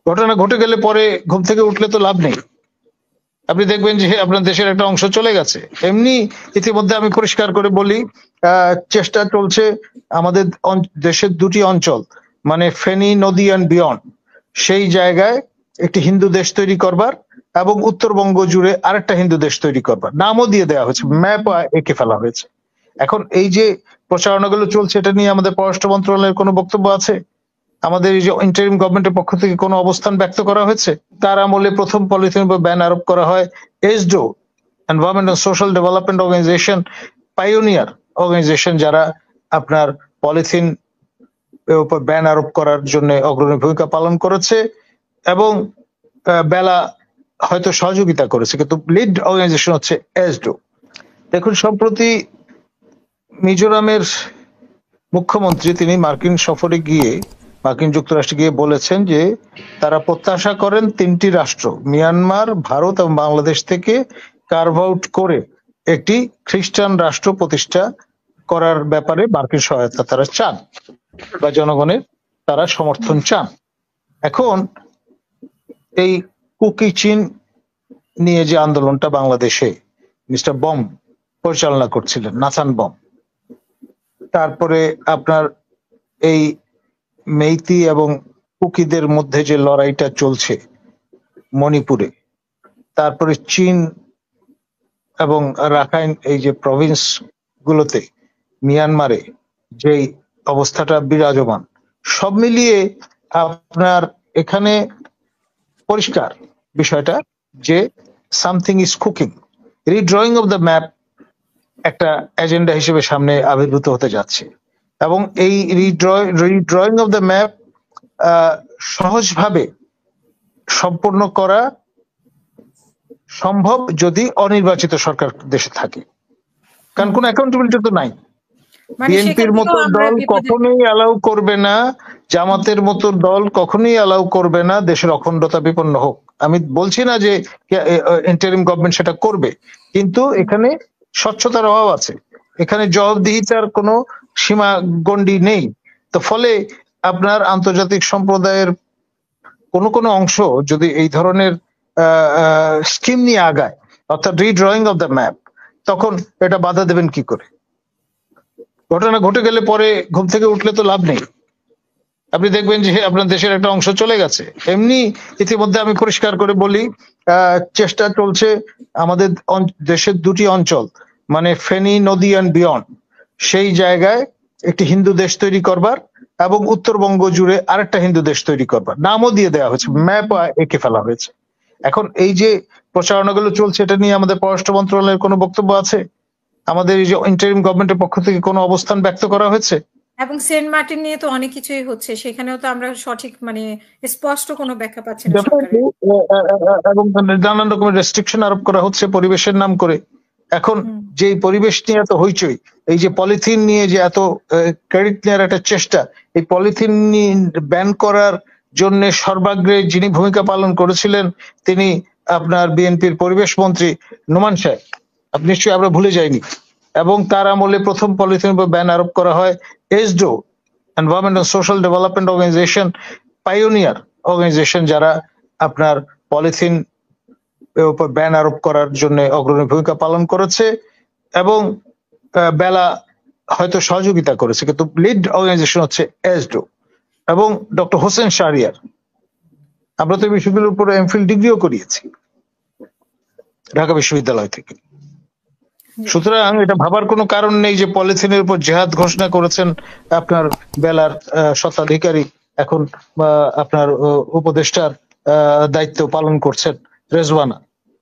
ঘটনা ঘটে গেলে পরে ঘুম থেকে উঠলে তো লাভ নেই। আপনি দেখবেন যে আপনার দেশের একটা অংশ চলে গেছে। এমনি ইতিমধ্যে আমি পরিষ্কার করে বলি, চেষ্টা চলছে আমাদের দেশের দুটি অঞ্চল, মানে ফেনী নদী অ্যান্ড বিয়ন্ড, সেই জায়গায় একটি হিন্দু দেশ তৈরি করবার এবং উত্তরবঙ্গ জুড়ে আরেকটা হিন্দু দেশ তৈরি করবার নামও দিয়ে দেওয়া হয়েছে, ম্যাপ এঁকে ফেলা হয়েছে। এখন এই যে প্রচারণাগুলো চলছে, এটা নিয়ে আমাদের পররাষ্ট্র মন্ত্রণালয়ের কোনো বক্তব্য আছে? আমাদের এই যে ইন্টারিম গভর্নমেন্টের পক্ষ থেকে কোনো অবস্থান ব্যক্ত করা হয়েছে? তার আমলে প্রথম পলিথিন উপর ব্যান আরোপ করা হয় ESDO, environment and social development organisation, pioneer organisation, যারা আপনার পলিথিন উপর ব্যান আরোপ করার জন্য অগ্রণী ভূমিকা পালন করেছে এবং বেলা হয়তো সহযোগিতা করেছে, কিন্তু লিড অর্গানাইজেশন হচ্ছে এসডো। দেখুন, সম্প্রতি মিজোরামের মুখ্যমন্ত্রী তিনি মার্কিন সফরে গিয়ে, মার্কিন যুক্তরাষ্ট্রে গিয়ে বলেছেন যে তারা প্রত্যাশা করেন তিনটি রাষ্ট্র, মিয়ানমার, ভারত এবং বাংলাদেশ থেকে কার্ভ আউট করে একটি খ্রিস্টান রাষ্ট্র প্রতিষ্ঠা করার ব্যাপারে মার্কিন সহায়তা তারা চান বা জনগণের তারা সমর্থন চান। এখন এই কুকি চীন নিয়ে যে আন্দোলনটা বাংলাদেশে মিস্টার বম পরিচালনা করছিলেন, নাথান বম, তারপরে আপনার এই মেইতি এবং কুকিদের মধ্যে যে লড়াইটা চলছে মণিপুরে, তারপরে চীন এবং রাখাইন এই যে প্রভিন্স গুলোতে, মিয়ানমারে যেই অবস্থাটা বিরাজমান, সব মিলিয়ে আপনার এখানে পরিষ্কার বিষয়টা যে something is cooking. রিড্রয়িং of the map একটা এজেন্ডা হিসেবে সামনে আবির্ভূত হতে যাচ্ছে এবং এই রিড্রয়িং অফ দ্য ম্যাপ সহজভাবে সম্পূর্ণ করা সম্ভব যদি অনির্বাচিত সরকার দেশে থাকে, কারণ কোনো অ্যাকাউন্টেবিলিটি তো নাই। বিএনপির মতো দল কখনোই অ্যালাউ করবে না, জামাতের মতো দল কখনোই অ্যালাউ করবে না দেশের অখণ্ডতা বিপন্ন হোক। আমি বলছি না যে ইন্টারিম গভর্নমেন্ট সেটা করবে, কিন্তু এখানে স্বচ্ছতার অভাব আছে, এখানে জবাবদিহিতার কোনো সীমা গণ্ডি নেই। তো ফলে আপনার আন্তর্জাতিক সম্প্রদায়ের কোনো অংশ যদি এই ধরনের স্কিম নিয়ে আগায়, অর্থাৎ রিড্রয়িং অফ দ্য ম্যাপ, তখন এটা বাধা দেবেন কি করে? ঘটনা ঘটে গেলে পরে ঘুম থেকে উঠলে তো লাভ নেই। আপনি দেখবেন যে আপনার দেশের একটা অংশ চলে গেছে। এমনি ইতিমধ্যে আমি পরিষ্কার করে বলি, চেষ্টা চলছে আমাদের দেশের দুটি অঞ্চল, মানে ফেনী নদী অ্যান্ড বিয়ন্ড, সেই জায়গায় একটি হিন্দু দেশ তৈরি করবার এবং উত্তরবঙ্গ জুড়ে আরেকটা হিন্দু দেশ তৈরি করবার নামও দিয়ে দেওয়া হয়েছে, ম্যাপ এঁকে ফেলা হয়েছে। এখন এই যে প্রচারণাগুলো চলছে, এটা নিয়ে আমাদের পররাষ্ট্র মন্ত্রণালয়ের কোনো বক্তব্য আছে? আমাদের এই যে ইন্টারিম গভর্নমেন্টের পক্ষ থেকে কোনো অবস্থান ব্যক্ত করা হয়েছে? এবং সেন্ট মার্টিন নিয়ে তো অনেক কিছুই হচ্ছে, সেখানেও তো আমরা সঠিক স্পষ্ট কোনো ব্যাখ্যা পাচ্ছি না সরকারের। এবং নানান রকমের রেস্ট্রিকশন আরোপ করা হচ্ছে পরিবেশের নাম করে। এখন যে পরিবেশ নিয়ে এত হইচই, এই যে পলিথিন নিয়ে যে এত ক্রেডিট নেওয়ার একটা চেষ্টা, এই পলিথিন ব্যান করার জন্য সর্বাগ্রে যিনি ভূমিকা পালন করেছিলেন তিনি আপনার বিএনপির পরিবেশ মন্ত্রী নোমান সাহেব, আপনি নিশ্চয়ই আমরা ভুলে যাইনি। এবং তার আমলে প্রথম পলিথিন উপর ব্যান আরোপ করা হয় ESDO, environment and social development organisation, pioneer organisation, যারা আপনার পলিথিন উপর ব্যান আরোপ করার জন্য অগ্রণী ভূমিকা পালন করেছে এবং বেলা হয়তো সহযোগিতা করেছে, কিন্তু লিড অর্গানাইজেশন হচ্ছে এসডো। এবং ডক্টর হোসেন শাহরিয়ার, আমরা তো এই বিষয়গুলোর উপরে এমফিল ডিগ্রিও করিয়েছি ঢাকা বিশ্ববিদ্যালয় থেকে। সুতরাং এটা ভাবার কোনো কারণ নেই যে পলিথিনের উপর জেহাদ ঘোষণা করেছেন আপনার বেলার স্বত্বাধিকারী, এখন আপনার উপদেষ্টার দায়িত্ব পালন করছেন রেজওয়ানা।